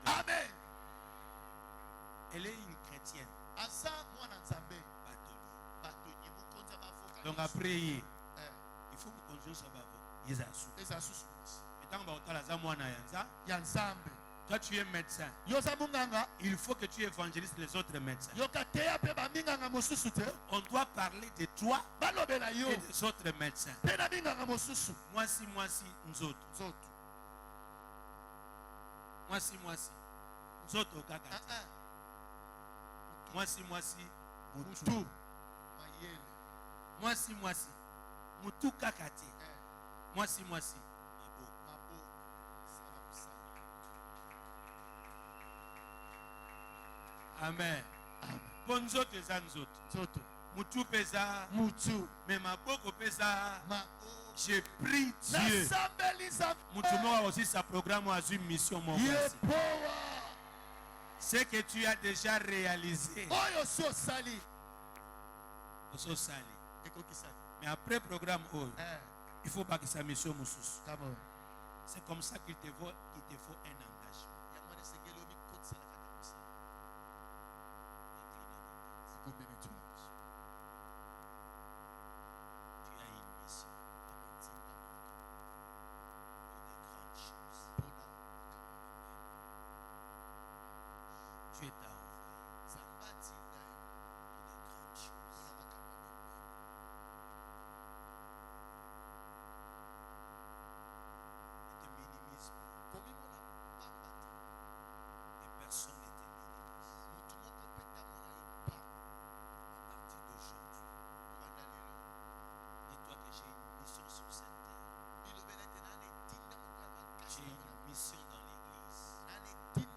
Elle est une chrétienne. Bâtonnier. Donc après, il faut que nous conjuguions ça. Toi tu es médecin. Il faut que tu évangélises les autres médecins. On doit parler de toi et des autres médecins. Moi si, nous autres. Moi si, nous autres au Kakati. Moi si, Moutou. Moi si, Moutou Kakati. Moi si, Mabo. Amen. Bonzo teza nzoto. Moutou pesa. Moutou. Mais Maboko pesa. J'ai pris Dieu. Moutou a aussi sa programme à une mission mon frère. Ce que tu as déjà réalisé. Mais après programme il faut pas que sa mission moussous. C'est comme ça qu'il te faut un engagement. Tu as une mission pour des grandes choses. Tu es envoyé pour des grandes choses. Ne te minimise pas. Et personne ne te minimise. Dis-toi que j'ai une mission sur cette terre. J'ai une mission dans l'église.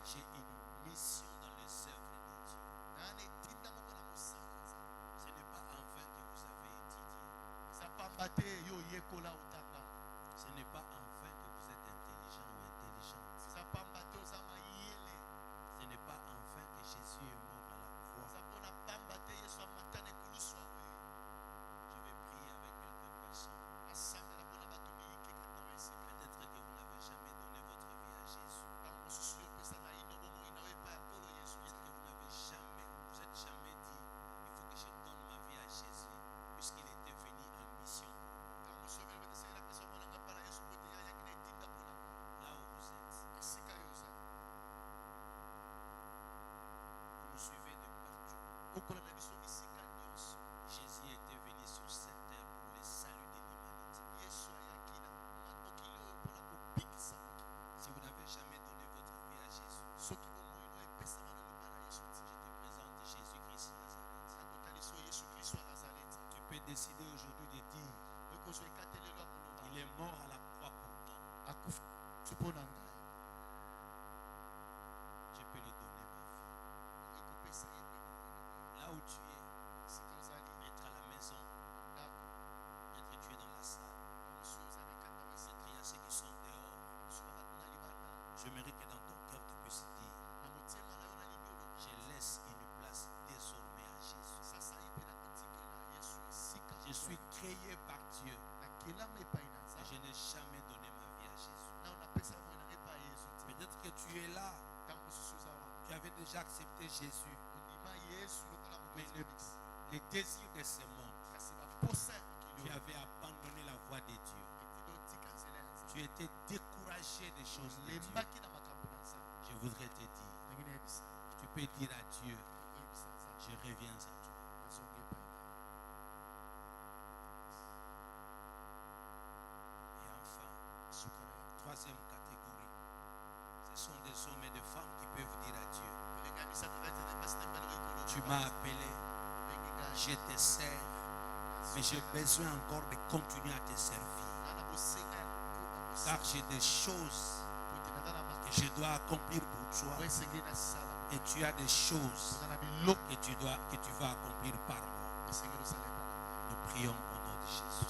J'ai une mission dans les œuvres de Dieu. Ce n'est pas en vain que vous avez étudié. Ce n'est pas en vain que vous êtes intelligent ou intelligente. Ce n'est pas en vain que Jésus est mort à la croix. Je vais prier avec quelques personnes. Peut-être que vous n'avez jamais donné votre vie à Jésus. Peut-être que vous n'avez jamais, vous êtes jamais dit, il faut que je donne ma vie à Jésus, puisqu'il était venu en mission. Là où vous êtes, vous nous suivez de partout. Jésus était venu sur cette terre pour le salut de l'humanité. Si vous n'avez jamais donné votre vie j'ai accepté Jésus. Mais les désirs de ce monde, tu avais abandonné la voie de Dieu. Tu étais découragé des choses de Dieu. Je voudrais te dire, tu peux dire à Dieu, je reviens à toi. Et enfin, troisième catégorie, ce sont des hommes et des femmes qui peuvent dire à Dieu, tu m'as appelé, je te sers, mais j'ai besoin encore de continuer à te servir. Car j'ai des choses que je dois accomplir pour toi. Et tu as des choses que tu vas accomplir par moi. Nous prions au nom de Jésus.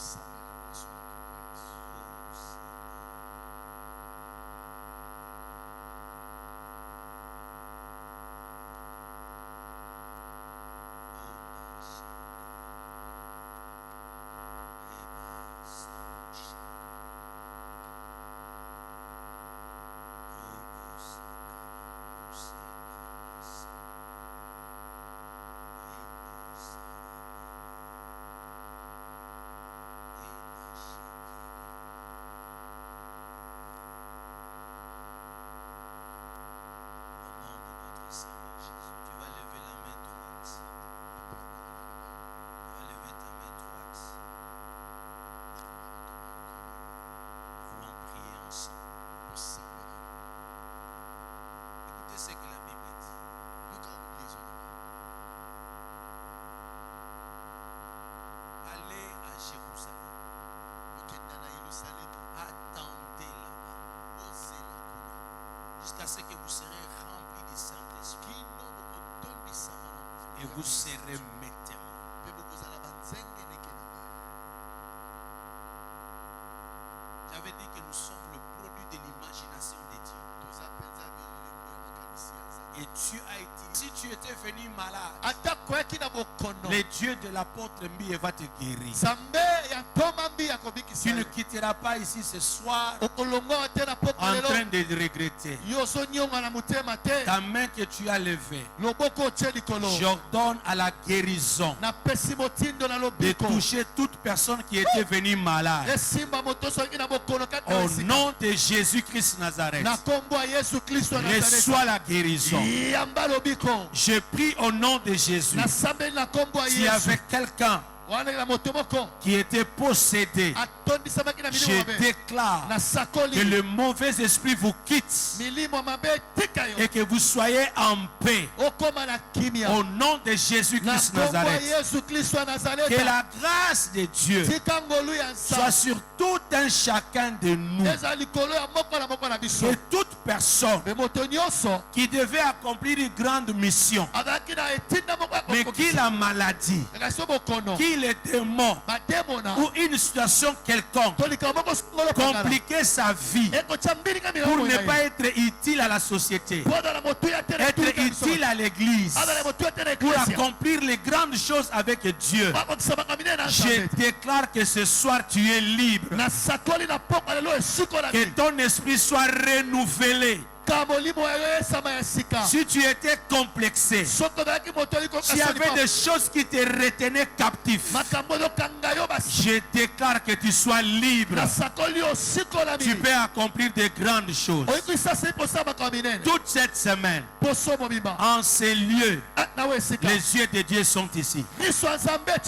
Jusqu'à ce que vous serez remplis du Saint-Esprit et vous serez mes témoins. J'avais dit que nous sommes le produit de l'imagination de Dieu. Et Dieu a été. Si tu étais venu malade, le Dieu de l'apôtre Mbie va te guérir. Tu ne quitteras pas ici ce soir en train de regretter. Ta main que tu as levée, j'ordonne à la guérison de toucher toute personne qui était venue malade. Au nom de Jésus-Christ Nazareth, reçois la guérison. Je prie au nom de Jésus. S'il y avait quelqu'un qui était possédé, je déclare que le mauvais esprit vous quitte et que vous soyez en paix au nom de Jésus-Christ Nazareth. Que la grâce de Dieu soit sur tout un chacun de nous. Que toute personne qui devait accomplir une grande mission, mais qui la maladie, qui les démons ou une situation quelconque compliquer sa vie pour ne pas être utile à la société, être utile à l'église, pour accomplir les grandes choses avec Dieu, je déclare que ce soir tu es libre. Que ton esprit soit renouvelé. Si tu étais complexé, s'il y avait des choses qui te retenaient captif, je déclare que tu sois libre. Tu peux accomplir de grandes choses. Toute cette semaine, en ces lieux, les yeux de Dieu sont ici.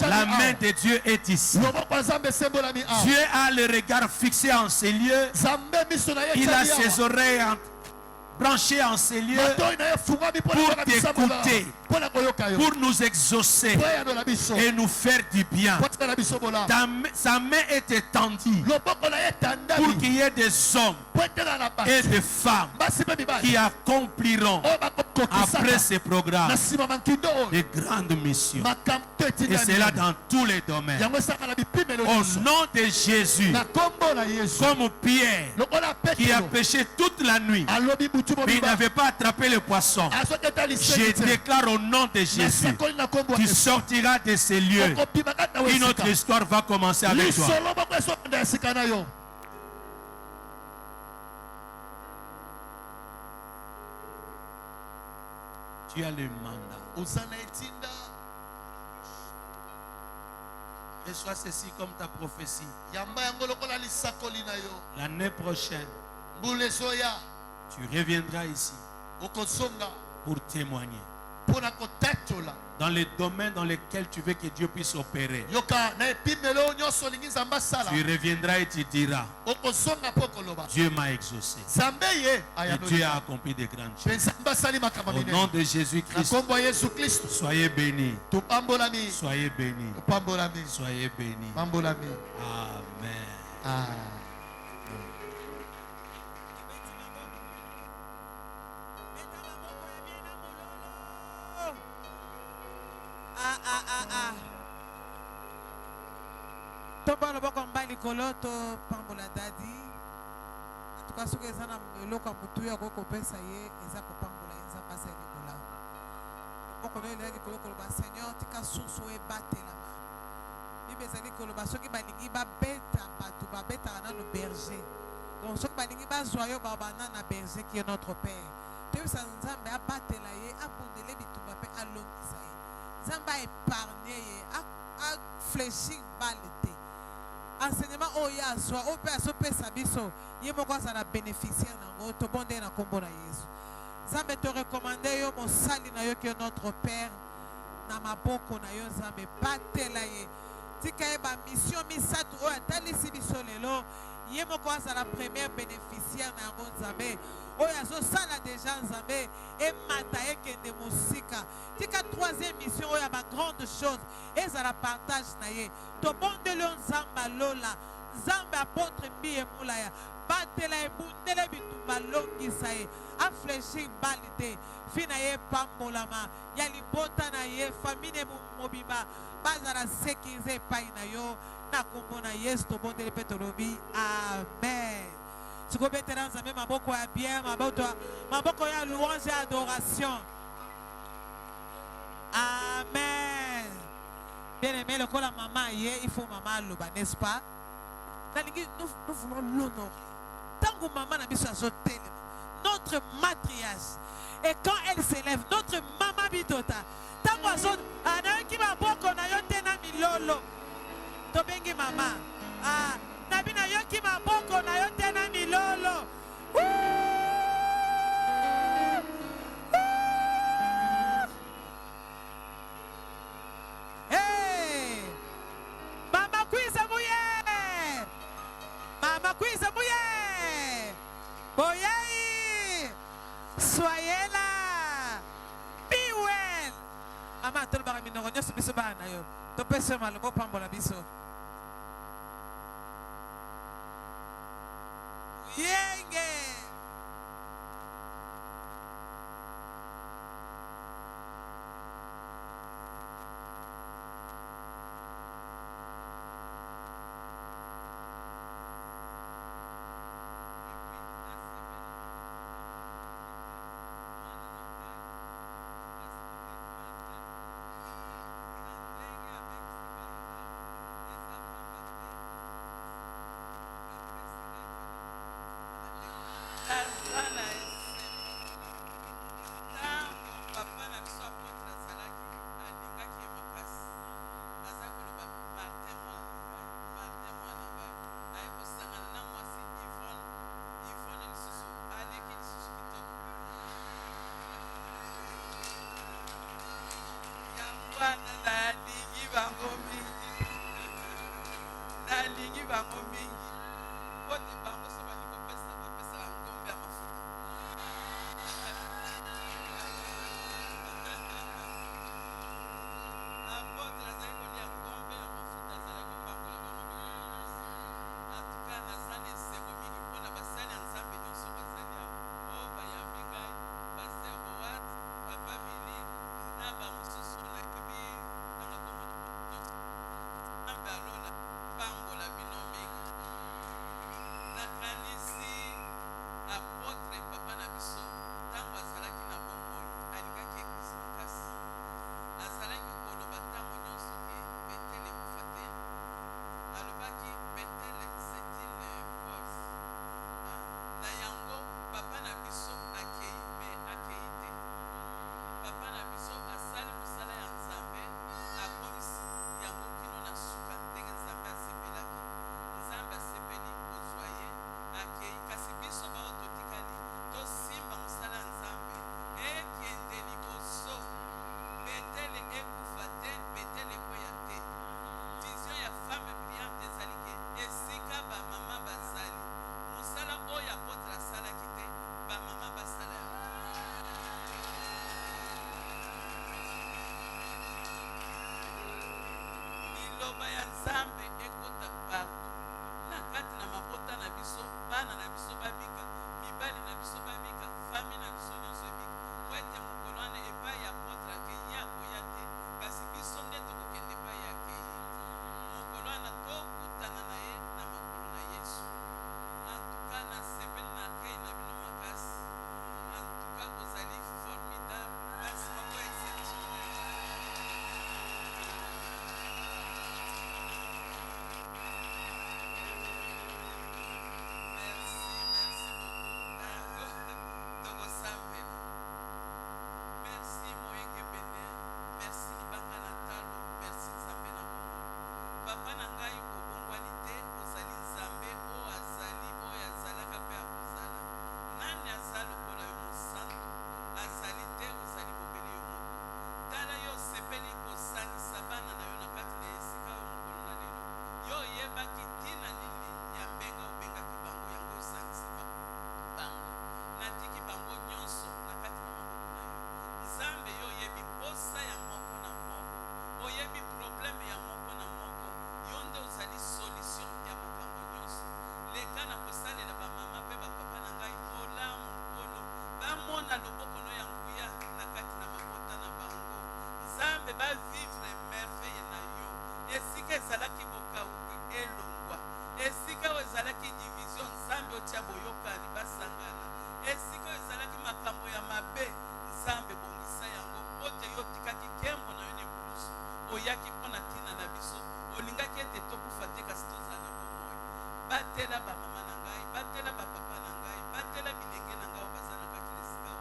La main de Dieu est ici. Dieu a le regard fixé en ces lieux. Il a ses oreilles branché en ces lieux pour t'écouter, pour nous exaucer et nous faire du bien. Sa main est étendue pour qu'il y ait des hommes et des femmes qui accompliront après ces programmes des grandes missions. Et c'est là dans tous les domaines. Au nom de Jésus, comme Pierre qui a péché toute la nuit, mais il n'avait pas attrapé le poisson. Je déclare au nom de Jésus, tu sortiras de ces lieux. Une autre histoire va commencer avec toi. Tu as le mandat. Reçois ceci comme ta prophétie. L'année prochaine, tu reviendras ici pour témoigner dans les domaines dans lesquels tu veux que Dieu puisse opérer. Tu reviendras et tu diras, Dieu m'a exaucé et Dieu a accompli de grandes choses. Au nom de Jésus-Christ, soyez bénis. Soyez bénis. Soyez bénis. Amen. Toba loboko mbali koloto pambola dadi. Atuka soki eza na eloko ya mutu ya kokopesa ye eza kopambola eza pasa elikola. Loboko lelo yaki koloba Seigneur tika susu ebatelama. Bible ezali koloba soki balingi babeta bato babetaka nano berger. Donc soki balingi bazwa yo babana na berger qui est notre Père. Toyebisa Nzambe abatela ye abundele bitumba mpe alongisa ye. Nzambe aépargne ye afléchir bale te. Enseignement oya azwa ope azopesa biso ye moko azala bénéficiaire nango tobonde na kombo na Yesu. Nzambe te recommande yo mosali na yo que notre Père na maboko na yo Nzambe batela ye tika ye ba mission misatu oyo atalisi biso lelo ye moko azala première bénéficiaire na yango Nzambe oyo azosala déjà Nzambe emata ekende mosika tika troisième mission oyo ba grande chose ezala partage na ye tobondeli Nzambe lola Nzambe apôtre mbiye mulaya batela ebundele bitumba longisa ye afléchir balite fina ye pambolama ya libota na ye famille mobimba bazala sécurisé epai na yo na kombo na Yesu tobondeli mpe tolobi amen. Sikobetela Nzambe maboko ya bien maboko ya louange et adoration. Amen. Bien aimé, le la maman il faut maman loba, n'est-ce pas? Nous voulons l'honorer. Tant que maman n'a pas sauté, notre matriarche, et quand elle s'élève, notre maman bitota, tant que nous avons qui va beaucoup na yote na milolo, tobengi maman, nabina yoki ma boko na yote na milolo. Hey, mama kuiza muye, mama kuiza muye, boyai, soyez là, be well. Mama tol bara minoro nyoso biso bana yo, to pese malobo pambola biso. Yenge. oyaki mpona ntina na biso olingaki ete tokufa te kasi tozala na bomoi. Batela bamama na ngai, batela bapapa na ngai, batela bilenge na ngai oyo baza na kati na esika oyo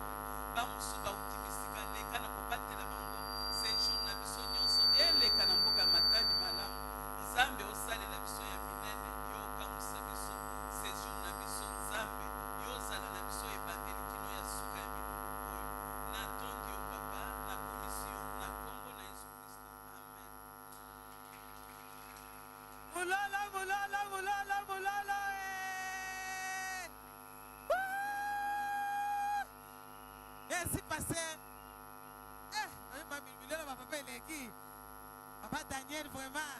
bamosusu bauti bisika leka na kobatela bango sejour na biso nyonso eleka na mboka ya Matadi malamu. Nzambe osalela biso ya minene, yo okamwisa biso sejour na biso. Nzambe yo ozala na biso ebandeli kino ya suka ya mikolo oyo. Natondi yo papa na komisio na kombo na Yesu Kristo. Amen. Mulala, mulala, mulala, mulala. Merci, pasteur. Papa Daniel, vraiment.